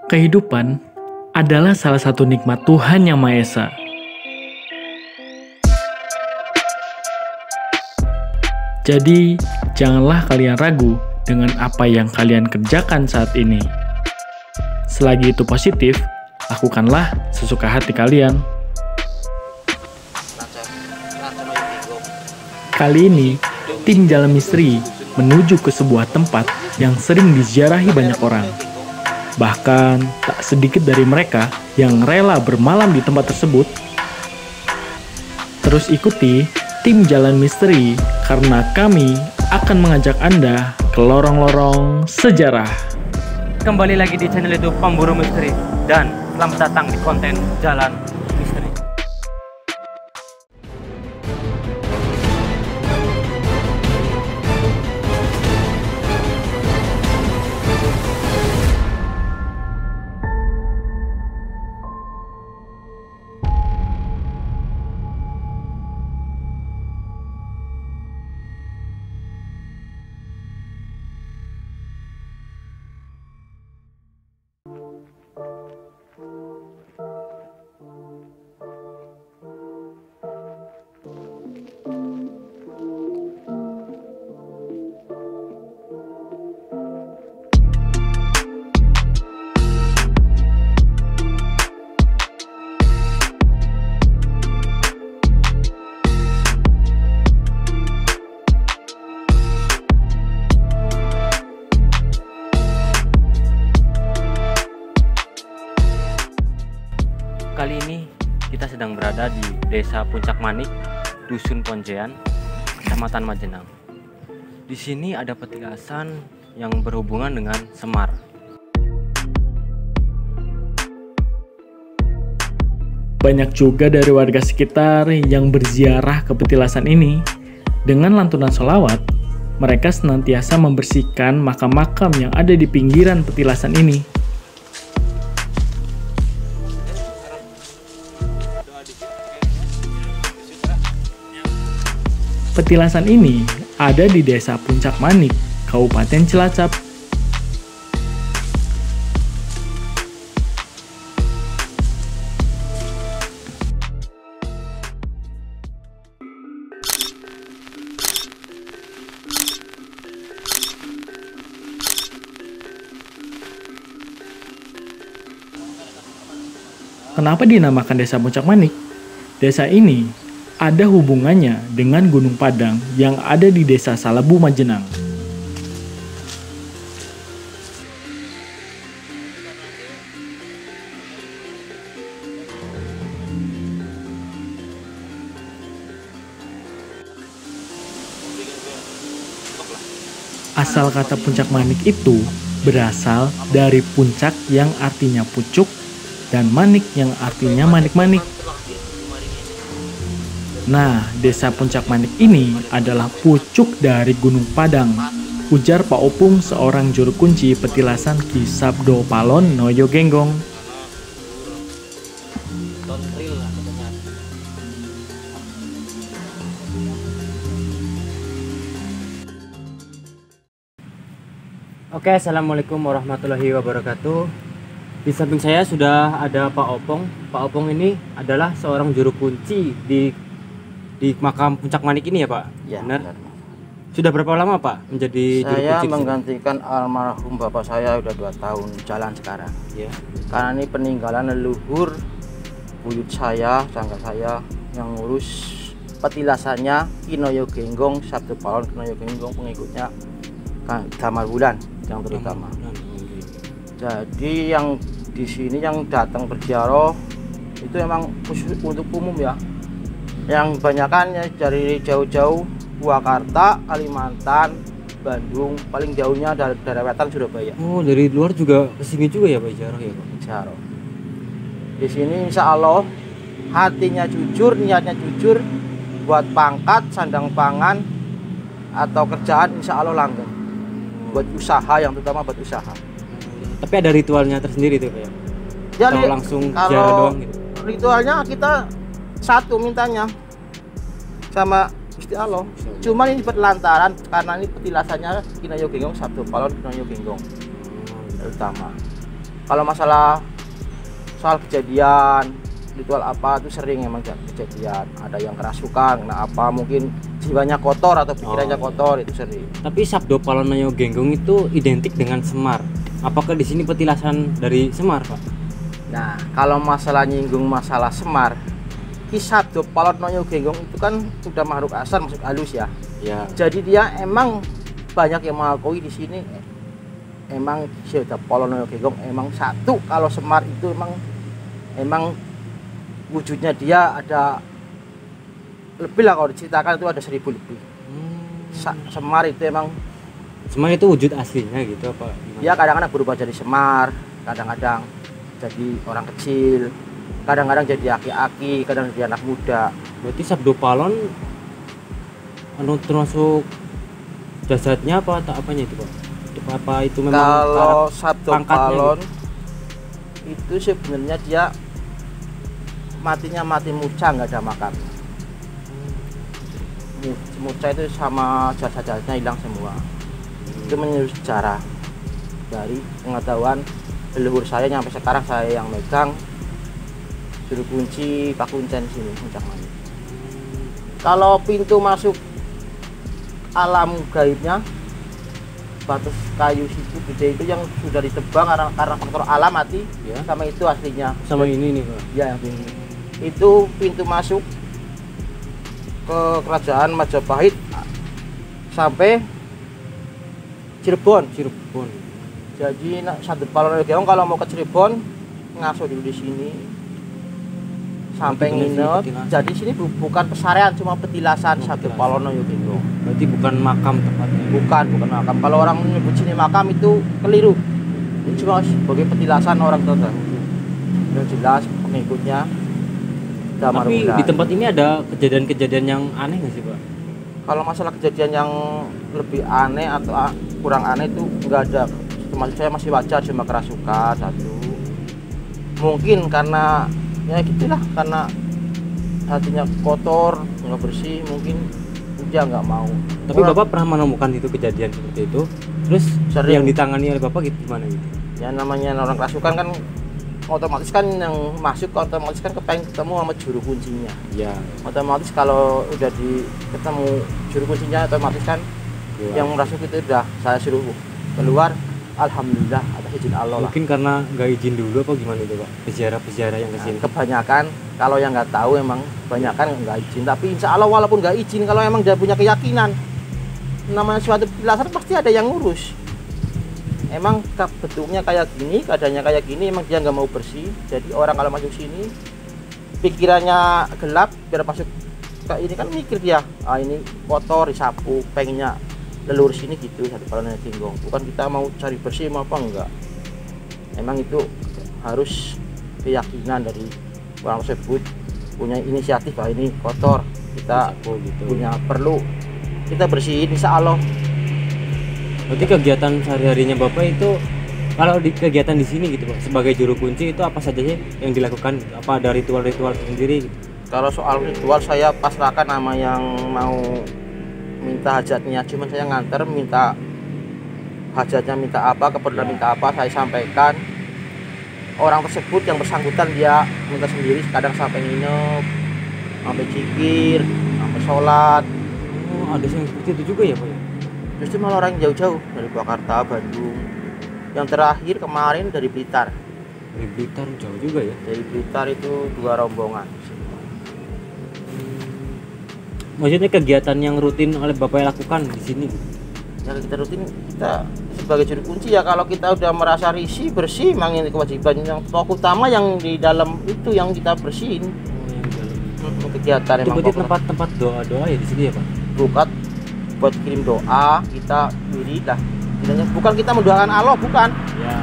Kehidupan adalah salah satu nikmat Tuhan Yang Maha Esa. Jadi, janganlah kalian ragu dengan apa yang kalian kerjakan saat ini. Selagi itu positif, lakukanlah sesuka hati kalian. Kali ini, tim Jalan Misteri menuju ke sebuah tempat yang sering diziarahi banyak orang. Bahkan, tak sedikit dari mereka yang rela bermalam di tempat tersebut. Terus ikuti tim Jalan Misteri karena kami akan mengajak Anda ke lorong-lorong sejarah. Kembali lagi di channel YouTube Pemburu Misteri dan selamat datang di konten Jalan Misteri. Kali ini kita sedang berada di Desa Puncak Manik, Dusun Ponjean, Kecamatan Majenang. Di sini ada petilasan yang berhubungan dengan Semar. Banyak juga dari warga sekitar yang berziarah ke petilasan ini. Dengan lantunan sholawat, mereka senantiasa membersihkan makam-makam yang ada di pinggiran petilasan ini. Petilasan ini ada di Desa Puncak Manik, Kabupaten Cilacap. Kenapa dinamakan Desa Puncak Manik? Desa ini ada hubungannya dengan Gunung Padang yang ada di Desa Salabu Majenang. Asal kata Puncak Manik itu berasal dari puncak yang artinya pucuk dan manik yang artinya manik-manik. Nah, Desa Puncak Manik ini adalah pucuk dari Gunung Padang, ujar Pak Opung, seorang juru kunci petilasan Ki Sabdo Palon Noyo Genggong. Oke, assalamualaikum warahmatullahi wabarakatuh. Di samping saya sudah ada Pak Opong. Pak Opong ini adalah seorang juru kunci di makam Puncak Manik ini ya Pak? Ya, benar. Sudah berapa lama Pak menjadi juru kunci? Saya menggantikan almarhum bapak saya udah 2 tahun jalan sekarang. Ya. Karena ini peninggalan leluhur buyut saya, sangga saya yang ngurus petilasannya Kinoyo Genggong, Sabdo Palon Kinoyo Genggong, pengikutnya Damar Wulan yang terutama. Jadi yang di sini yang datang berziarah itu emang khusus untuk umum ya. Yang kebanyakan ya dari jauh-jauh, Purwakarta, Kalimantan, Bandung, paling jauhnya dari Wetan, Surabaya. Oh, dari luar juga kesini juga ya Pak ziarah ya Pak? Ziarah. Di sini insya Allah hatinya jujur, niatnya jujur, buat pangkat, sandang pangan, atau kerjaan insya Allah langgeng. Buat usaha, yang terutama buat usaha. Tapi ada ritualnya tersendiri tuh Pak ya? Jadi atau langsung ziarah doang gitu? Ritualnya kita satu mintanya sama Gusti Allah. Cuman ini berlantaran karena ini petilasannya Kinoyo Genggong, Sabdo Palon Kinoyo Genggong terutama. Kalau masalah soal kejadian ritual apa itu sering emang kejadian, ada yang kerasukan, nah apa mungkin jiwanya kotor atau pikirannya kotor, itu sering. Tapi Sabdo Palonoyo Genggong itu identik dengan Semar. Apakah di sini petilasan dari Semar, Pak? Nah, kalau masalah nyinggung masalah Semar, Sabdo Palonoyo Genggong itu kan sudah makhluk asal, maksud halus ya. Ya. Jadi dia emang banyak yang mengakui di sini emang Sabdo Palonoyo Genggong emang satu. Kalau Semar itu emang wujudnya dia ada lebih lah, kalau diceritakan itu ada 1000 lebih. Semar itu emang Semar itu wujud aslinya gitu apa? dia kadang-kadang berubah jadi Semar, kadang-kadang jadi orang kecil, kadang-kadang jadi aki-aki, kadang jadi anak muda. Berarti Sabdo Palon termasuk jasadnya apa atau apanya itu, Pak? Apa itu memang kalau Sabdo Palon gitu? itu sebenarnya dia matinya mati muca, nggak ada makam. Muca itu sama jasad-jasadnya hilang semua. Itu menurut sejarah dari pengetahuan leluhur saya yang sampai sekarang saya yang megang juru kunci Pakuncen sini Puncak Mani. Kalau pintu masuk alam gaibnya batas kayu situ gede itu yang sudah ditebang karena faktor alam mati ya. Sama itu aslinya sama ini nih, Pak. Ya, yang ini itu pintu masuk ke kerajaan Majapahit sampai Cirebon. Jadi Sabdo Palonoyo Genggong kalau mau ke Cirebon ngasuh dulu di sini sampai nginep. Jadi sini bukan pesarean, cuma petilasan Sabdo Palonoyo Genggong. Berarti bukan makam tepatnya. Bukan makam. Kalau orang menyebut sini makam itu keliru. Ini cuma sebagai petilasan orang tertentu. Yang jelas pengikutnya. Tapi di tempat ini ada kejadian-kejadian yang aneh nggak sih, Pak? Kalau masalah kejadian yang lebih aneh atau kurang aneh itu nggak ada. Maksud saya masih wajar, cuma kerasukan satu. Mungkin karena ya gitulah, karena hatinya kotor, nggak bersih, mungkin dia nggak mau. Tapi Bapak pernah menemukan itu kejadian seperti itu? Terus sering. Yang ditangani oleh Bapak gitu gimana gitu? Ya namanya orang kerasukan kan otomatis kan yang masuk otomatis kan kepengen ketemu sama juru kuncinya. Ya. Otomatis kalau udah ketemu juru kuncinya otomatis kan yang merasuk itu udah saya suruh keluar. Alhamdulillah atas izin Allah lah. Mungkin karena nggak izin dulu apa gimana itu, Pak? Peziarah yang kesini. Nah, kebanyakan kalau yang nggak tahu emang kebanyakan nggak izin. Tapi insya Allah walaupun nggak izin, kalau emang dia punya keyakinan namanya suatu petilasan pasti ada yang ngurus. Emang bentuknya kayak gini, keadaannya kayak gini, emang dia nggak mau bersih. Jadi orang kalau masuk sini pikirannya gelap, biar masuk ke ini kan mikir dia, ini kotor, disapu, pengennya leluhur sini gitu. Sabdo Palonoyo Genggong bukan kita mau cari bersih mau apa enggak. Emang itu harus keyakinan dari orang tersebut, punya inisiatif, ini kotor, kita gitu. punya perlu kita bersihin insya Allah. Berarti kegiatan sehari-harinya Bapak itu kalau di kegiatan di sini gitu, Pak, sebagai juru kunci itu apa saja sih yang dilakukan? Apa ada ritual-ritual sendiri gitu? Kalau soal ritual saya pasrahkan sama yang mau minta hajatnya, cuman saya nganter minta hajatnya, minta apa, keperluan minta apa, saya sampaikan. Orang tersebut yang bersangkutan dia minta sendiri, kadang sampai nginep, sampai zikir, sampai sholat. Oh, ada yang seperti itu juga ya, Pak? Justru malah orang jauh-jauh dari Purwakarta, Bandung. Yang terakhir kemarin dari Blitar. Dari Blitar jauh juga ya? Dari Blitar itu 2 rombongan. Maksudnya kegiatan yang rutin oleh Bapak lakukan di sini? Ya kita rutin, kita sebagai juru kunci ya kalau kita udah merasa risih, bersih, memang ini kewajiban yang pokok utama yang di dalam itu yang kita bersihin. Oh, yang di dalam. Kegiatan itu emang berarti tempat-tempat doa-doa ya di sini ya, Pak? Bukan buat kirim doa, kita diri lah. Bukan kita mendoakan Allah, bukan. Ya.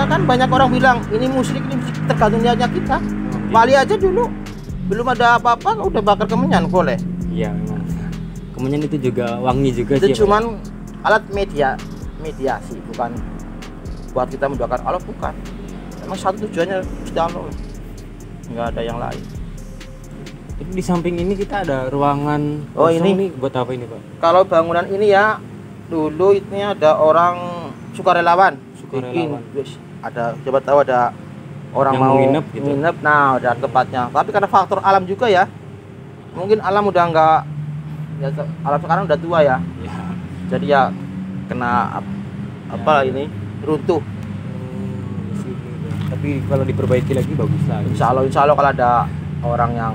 Kan banyak orang bilang ini musyrik, tergantung niatnya kita. Wali aja dulu belum ada apa-apa udah bakar kemenyan, boleh. Iya memang. Kemenyan itu juga wangi juga itu sih. Itu cuman alat mediasi, bukan buat kita mendoakan Allah, bukan. Emang satu tujuannya Gusti Allah, nggak ada yang lain. Jadi di samping ini kita ada ruangan. Oh ini buat apa ini, Pak? Kalau bangunan ini ya dulu ini ada orang sukarelawan. Bikin ada coba tahu ada orang Yang mau mau nginep gitu. nginep, nah udah tempatnya. Tapi karena faktor alam juga ya, mungkin alam udah nggak, ya alam sekarang udah tua ya, Ya. jadi ya kena apa Ya. ini runtuh. Di sini. Tapi kalau diperbaiki lagi bagus lah. Insya Allah kalau ada orang yang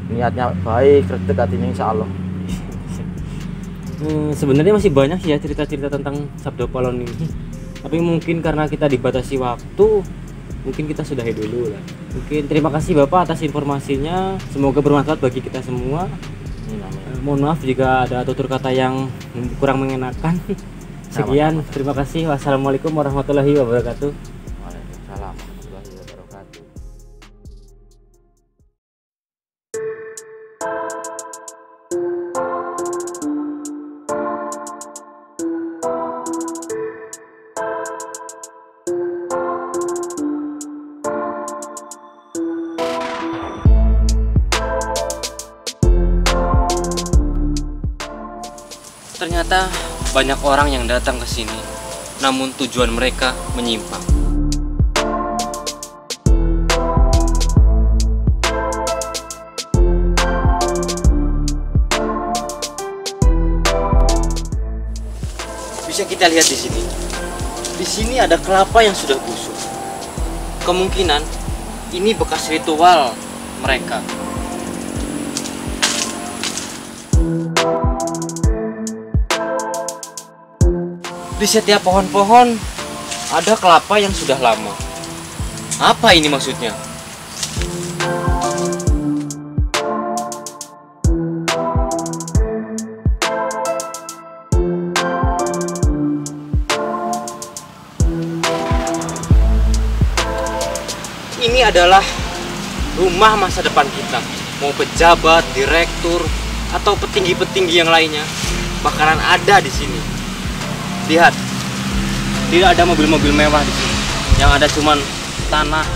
niatnya baik, rezeki hatinya insya Allah. Sebenarnya masih banyak sih ya cerita-cerita tentang Sabda Palon ini. Tapi mungkin karena kita dibatasi waktu, mungkin kita sudahi dulu lah. Mungkin terima kasih Bapak atas informasinya. Semoga bermanfaat bagi kita semua. Mohon maaf jika ada tutur kata yang kurang mengenakan. Sekian, terima kasih. Wassalamualaikum warahmatullahi wabarakatuh. Waalaikumsalam warahmatullahi wabarakatuh. Ternyata banyak orang yang datang ke sini, namun tujuan mereka menyimpang. Bisa kita lihat di sini. Di sini ada kelapa yang sudah busuk. Kemungkinan ini bekas ritual mereka. Di setiap pohon-pohon ada kelapa yang sudah lama. Apa ini maksudnya? Ini adalah rumah masa depan kita. Mau pejabat, direktur, atau petinggi-petinggi yang lainnya bakalan ada di sini. Lihat, tidak ada mobil-mobil mewah di sini. Yang ada cuman tanah.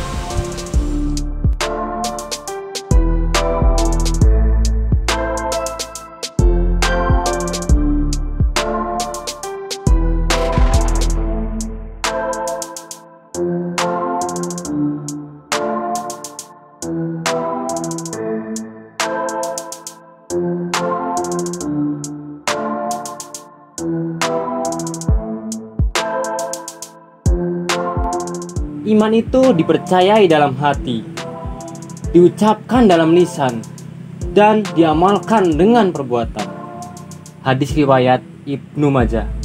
Iman itu dipercayai dalam hati, diucapkan dalam lisan, dan diamalkan dengan perbuatan. Hadis riwayat Ibnu Majah.